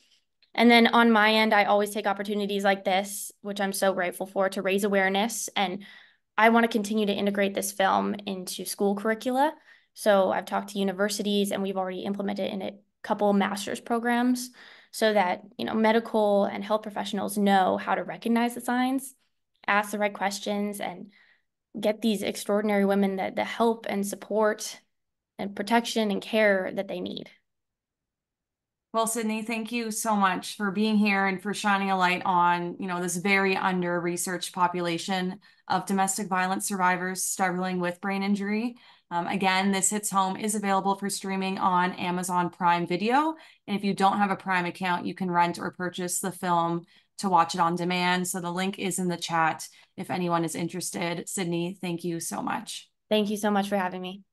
And then on my end, I always take opportunities like this, which I'm so grateful for, to raise awareness. And I want to continue to integrate this film into school curricula. So I've talked to universities and we've already implemented in a couple master's programs so that, medical and health professionals know how to recognize the signs, ask the right questions, and get these extraordinary women the help and support and protection and care that they need. Well, Sydney, thank you so much for being here and for shining a light on, this very under-researched population of domestic violence survivors struggling with brain injury. Again, This Hits Home is available for streaming on Amazon Prime Video. And if you don't have a Prime account, you can rent or purchase the film to watch it on demand. So the link is in the chat if anyone is interested. Sydney, thank you so much. Thank you so much for having me.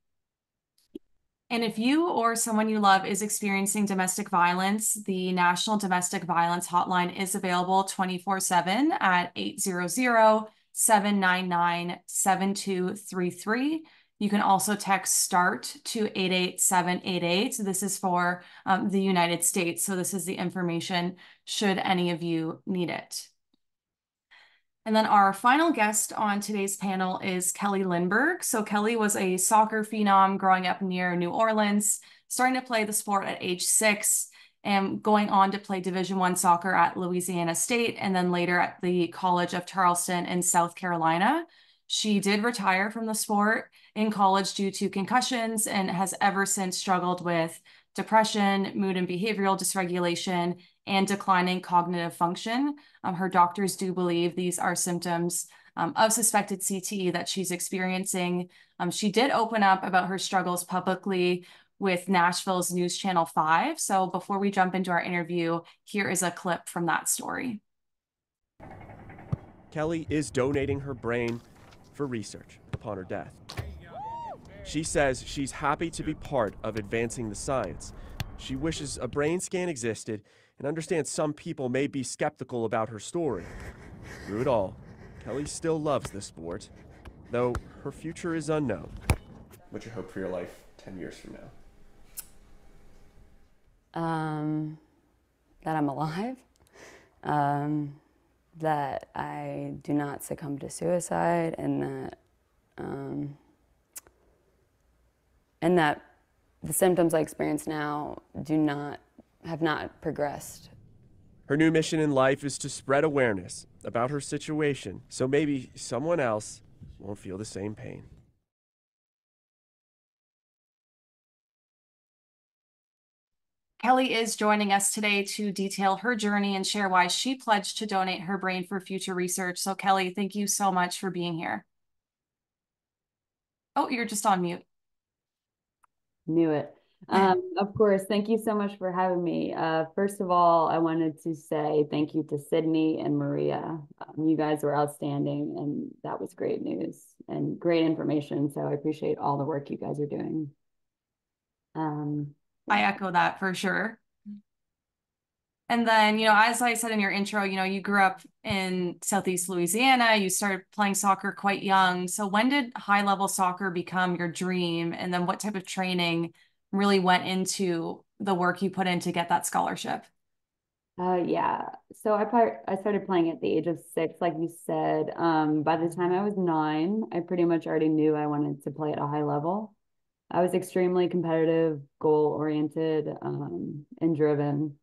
And if you or someone you love is experiencing domestic violence, the National Domestic Violence Hotline is available 24/7 at 800-799-7233. You can also text START to 88788. This is for the United States. So this is the information should any of you need it. And then our final guest on today's panel is Kelly Lindbergh. So Kelly was a soccer phenom growing up near New Orleans, starting to play the sport at age 6 and going on to play Division I soccer at Louisiana State and then later at the College of Charleston in South Carolina. She did retire from the sport in college due to concussions and has ever since struggled with depression, mood and behavioral dysregulation, and declining cognitive function. Her doctors do believe these are symptoms of suspected CTE that she's experiencing. She did open up about her struggles publicly with Nashville's News Channel 5. So before we jump into our interview, here is a clip from that story. Kelly is donating her brain for research upon her death. She says she's happy to be part of advancing the science. She wishes a brain scan existed and understands some people may be skeptical about her story. Through it all, Kelly still loves the sport, though her future is unknown. What's your hope for your life 10 years from now? That I'm alive, that I do not succumb to suicide, and that the symptoms I experience now have not progressed. Her new mission in life is to spread awareness about her situation, so maybe someone else won't feel the same pain. Kelly is joining us today to detail her journey and share why she pledged to donate her brain for future research. So Kelly, thank you so much for being here. Oh, you're just on mute. Knew it. Of course, thank you so much for having me. First of all, I wanted to say thank you to Sydney and Maria. You guys were outstanding, and that was great news and great information. So I appreciate all the work you guys are doing. I echo that for sure. And then, as I said in your intro, you grew up in Southeast Louisiana, you started playing soccer quite young. So when did high-level soccer become your dream? And then what type of training really went into the work you put in to get that scholarship? Yeah, so I started playing at the age of 6, like you said. By the time I was 9, I pretty much already knew I wanted to play at a high level. I was extremely competitive, goal-oriented, and driven.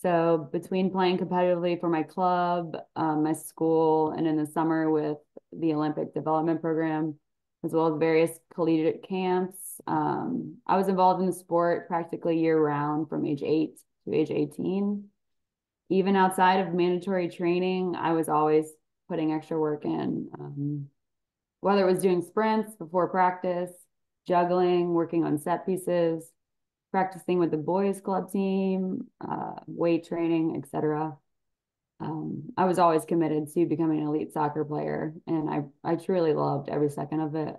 So between playing competitively for my club, my school, and in the summer with the Olympic Development Program, as well as various collegiate camps, I was involved in the sport practically year-round from age 8 to age 18. Even outside of mandatory training, I was always putting extra work in, whether it was doing sprints before practice, juggling, working on set pieces, practicing with the boys club team, weight training, etc. I was always committed to becoming an elite soccer player, and I truly loved every second of it.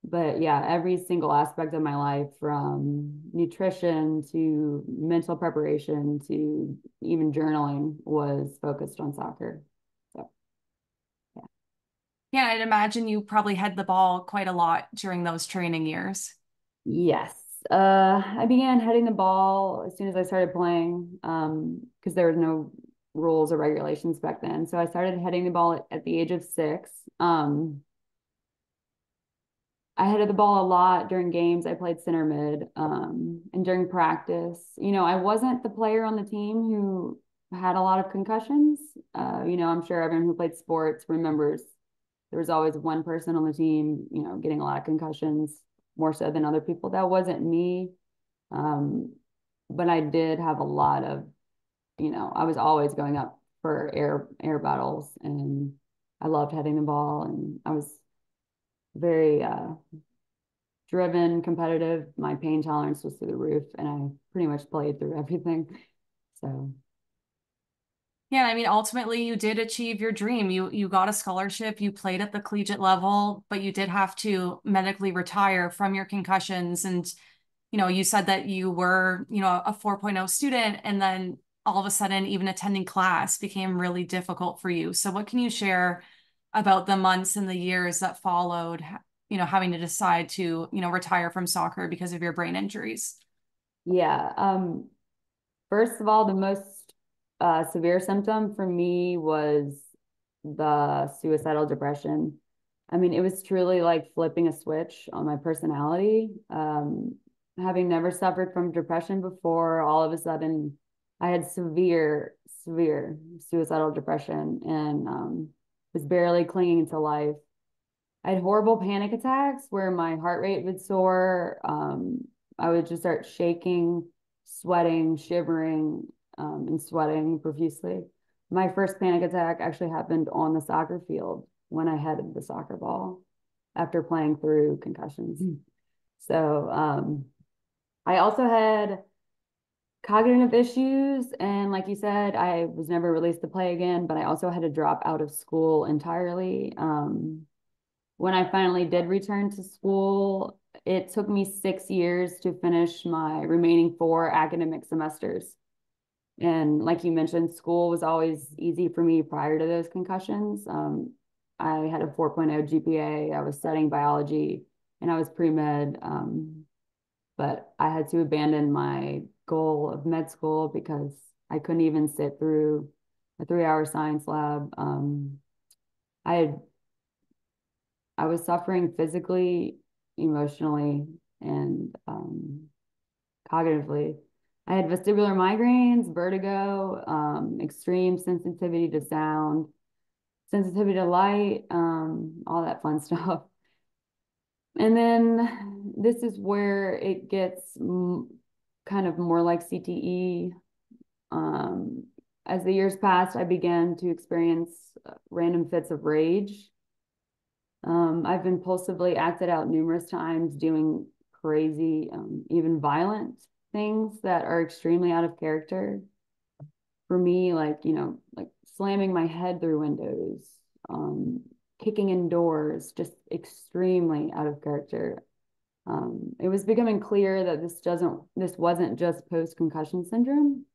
But yeah, every single aspect of my life, from nutrition to mental preparation to even journaling, was focused on soccer. So yeah. Yeah, I'd imagine you probably had the ball quite a lot during those training years. Yes. I began heading the ball as soon as I started playing, because there was no rules or regulations back then. So I started heading the ball at the age of 6. I headed the ball a lot during games. I played center mid, and during practice. I wasn't the player on the team who had a lot of concussions. I'm sure everyone who played sports remembers there was always one person on the team, getting a lot of concussions, more so than other people. That wasn't me. But I did have a lot of, I was always going up for air battles, and I loved heading the ball, and I was very driven, competitive. My pain tolerance was through the roof, and I pretty much played through everything. So yeah, I mean, ultimately you did achieve your dream. You got a scholarship, you played at the collegiate level, but you did have to medically retire from your concussions. And, you said that you were, a 4.0 student, and then all of a sudden, even attending class became really difficult for you. So what can you share about the months and the years that followed, having to decide to, retire from soccer because of your brain injuries? Yeah. First of all, the most severe symptom for me was the suicidal depression. I mean, it was truly like flipping a switch on my personality. Having never suffered from depression before, all of a sudden I had severe suicidal depression, and was barely clinging to life. I had horrible panic attacks where my heart rate would soar. I would just start shaking, sweating, shivering, and sweating profusely. My first panic attack actually happened on the soccer field when I headed the soccer ball after playing through concussions. So I also had cognitive issues, and like you said, I was never released to play again, but I also had to drop out of school entirely. when I finally did return to school, it took me 6 years to finish my remaining 4 academic semesters. And like you mentioned, school was always easy for me prior to those concussions. I had a 4.0 GPA. I was studying biology and I was pre-med. But I had to abandon my goal of med school because I couldn't even sit through a 3-hour science lab. I was suffering physically, emotionally, and cognitively. I had vestibular migraines, vertigo, extreme sensitivity to sound, sensitivity to light, all that fun stuff. And then this is where it gets kind of more like CTE. As the years passed, I began to experience random fits of rage. I've impulsively acted out numerous times, doing crazy, even violent things that are extremely out of character. For me, like, like slamming my head through windows, kicking in doors, just extremely out of character. It was becoming clear that this wasn't just post-concussion syndrome,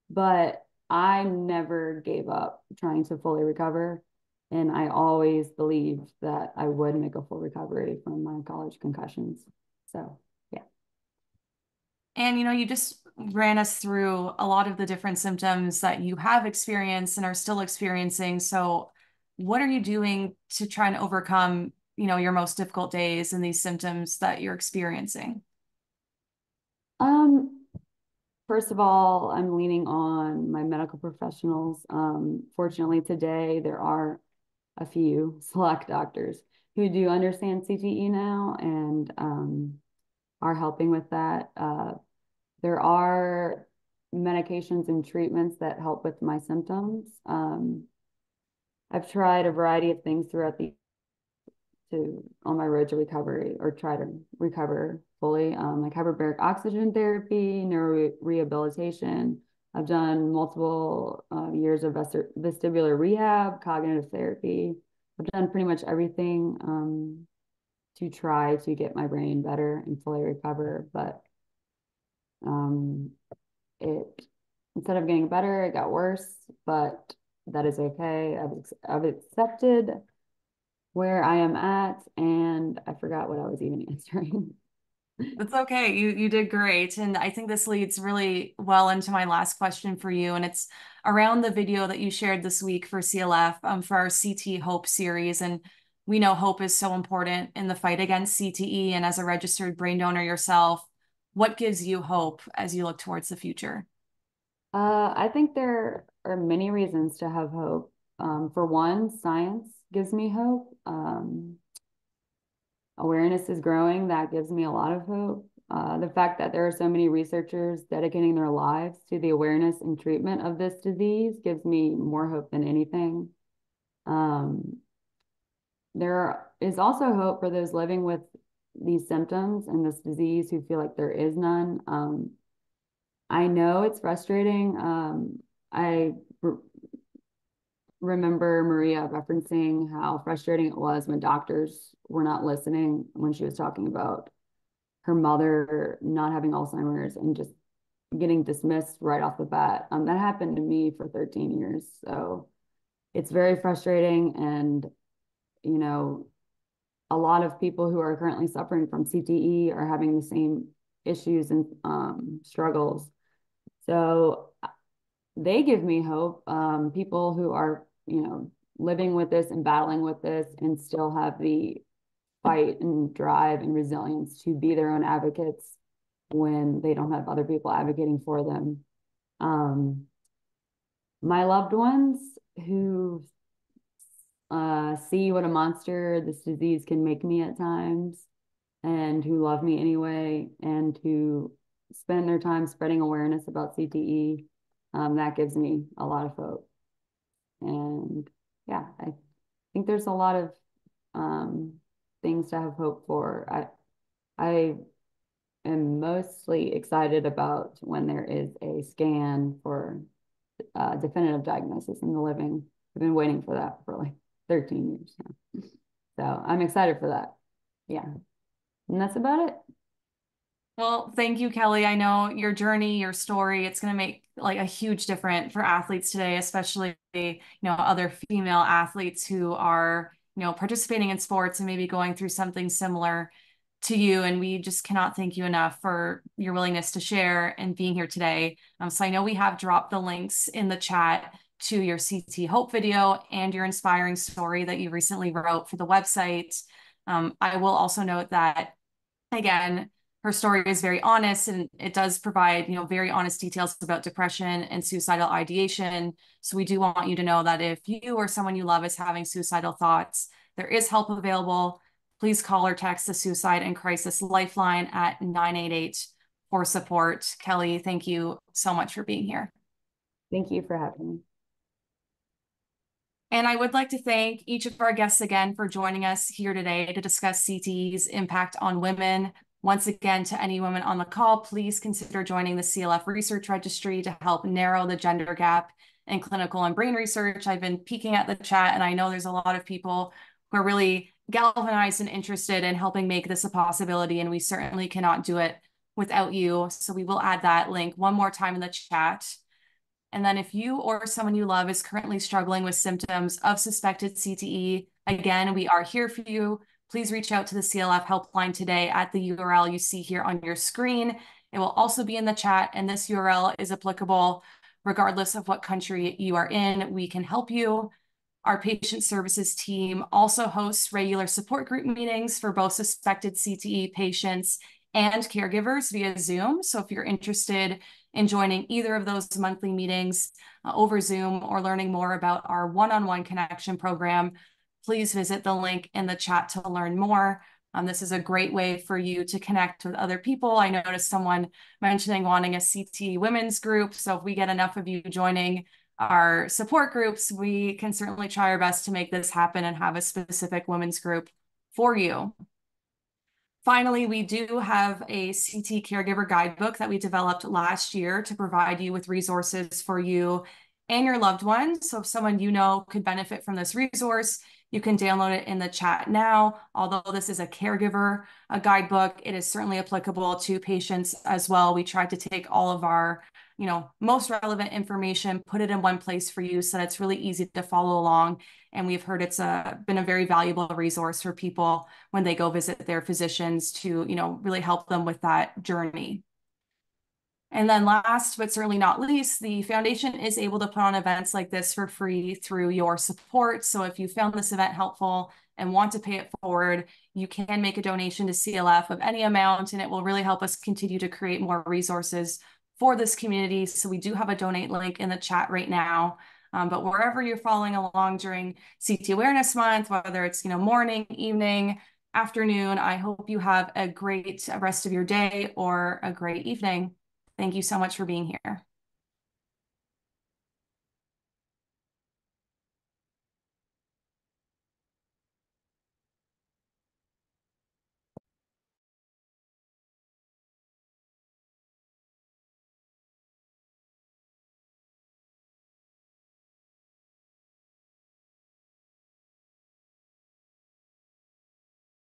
but I never gave up trying to fully recover. And I always believed that I would make a full recovery from my college concussions. So, yeah. And, you just ran us through a lot of the different symptoms that you have experienced and are still experiencing. So what are you doing to try and overcome, your most difficult days and these symptoms that you're experiencing? First of all, I'm leaning on my medical professionals. Fortunately, today there are a few select doctors who do understand CTE now and are helping with that. There are medications and treatments that help with my symptoms. I've tried a variety of things throughout on my road to recovery, or try to recover fully, like hyperbaric oxygen therapy, neuro rehabilitation. I've done multiple years of vestibular rehab, cognitive therapy. I've done pretty much everything to try to get my brain better and fully recover, but instead of getting better, it got worse, but that is okay. I've accepted where I am at, and I forgot what I was even answering. That's okay. You did great. And I think this leads really well into my last question for you. And it's around the video that you shared this week for CLF, for our CT Hope series. And we know hope is so important in the fight against CTE. And as a registered brain donor yourself, what gives you hope as you look towards the future? I think there are many reasons to have hope. For one, science gives me hope. Awareness is growing. That gives me a lot of hope. The fact that there are so many researchers dedicating their lives to the awareness and treatment of this disease gives me more hope than anything. There is also hope for those living with these symptoms and this disease who feel like there is none. I know it's frustrating. I remember Maria referencing how frustrating it was when doctors were not listening when she was talking about her mother not having Alzheimer's and just getting dismissed right off the bat. That happened to me for 13 years. So it's very frustrating. And, a lot of people who are currently suffering from CTE are having the same issues and struggles. So they give me hope. People who are, living with this and battling with this and still have the fight and drive and resilience to be their own advocates when they don't have other people advocating for them. My loved ones who see what a monster this disease can make me at times, and who love me anyway, and who spend their time spreading awareness about CTE, that gives me a lot of hope. And yeah, I think there's a lot of things to have hope for. I am mostly excited about when there is a scan for definitive diagnosis in the living. I've been waiting for that for like 13 years now. So I'm excited for that. Yeah. And that's about it. Well, thank you, Kelly. I know your journey, your story, it's going to make like a huge difference for athletes today, especially, other female athletes who are, participating in sports and maybe going through something similar to you. And we just cannot thank you enough for your willingness to share and being here today. So I know we have dropped the links in the chat to your CT Hope video and your inspiring story that you recently wrote for the website. I will also note that, again, her story is very honest and it does provide, very honest details about depression and suicidal ideation. So we do want you to know that if you or someone you love is having suicidal thoughts, there is help available. Please call or text the Suicide and Crisis Lifeline at 988 for support. Kelly, thank you so much for being here. Thank you for having me. And I would like to thank each of our guests again for joining us here today to discuss CTE's impact on women. Once again, to any women on the call, please consider joining the CLF Research Registry to help narrow the gender gap in clinical and brain research. I've been peeking at the chat, and I know there's a lot of people who are really galvanized and interested in helping make this a possibility, and we certainly cannot do it without you. So we will add that link one more time in the chat. And then if you or someone you love is currently struggling with symptoms of suspected CTE, again, we are here for you. Please reach out to the CLF helpline today at the URL you see here on your screen. It will also be in the chat, and this URL is applicable regardless of what country you are in. We can help you. Our patient services team also hosts regular support group meetings for both suspected CTE patients and caregivers via Zoom. So if you're interested in joining either of those monthly meetings over Zoom or learning more about our one-on-one connection program, please visit the link in the chat to learn more. This is a great way for you to connect with other people. I noticed someone mentioning wanting a CTE women's group. So if we get enough of you joining our support groups, we can certainly try our best to make this happen and have a specific women's group for you. Finally, we do have a CT caregiver guidebook that we developed last year to provide you with resources for you and your loved ones. So if someone you know could benefit from this resource, you can download it in the chat now. Although this is a caregiver guidebook, it is certainly applicable to patients as well. We tried to take all of our most relevant information, put it in one place for you so that it's really easy to follow along. And we've heard it's been a very valuable resource for people when they go visit their physicians to, really help them with that journey. And then last, but certainly not least, the foundation is able to put on events like this for free through your support. So if you found this event helpful and want to pay it forward, you can make a donation to CLF of any amount, and it will really help us continue to create more resources for this community. So we do have a donate link in the chat right now. But wherever you're following along during CTE Awareness Month, whether it's morning, evening, afternoon, I hope you have a great rest of your day or a great evening. Thank you so much for being here.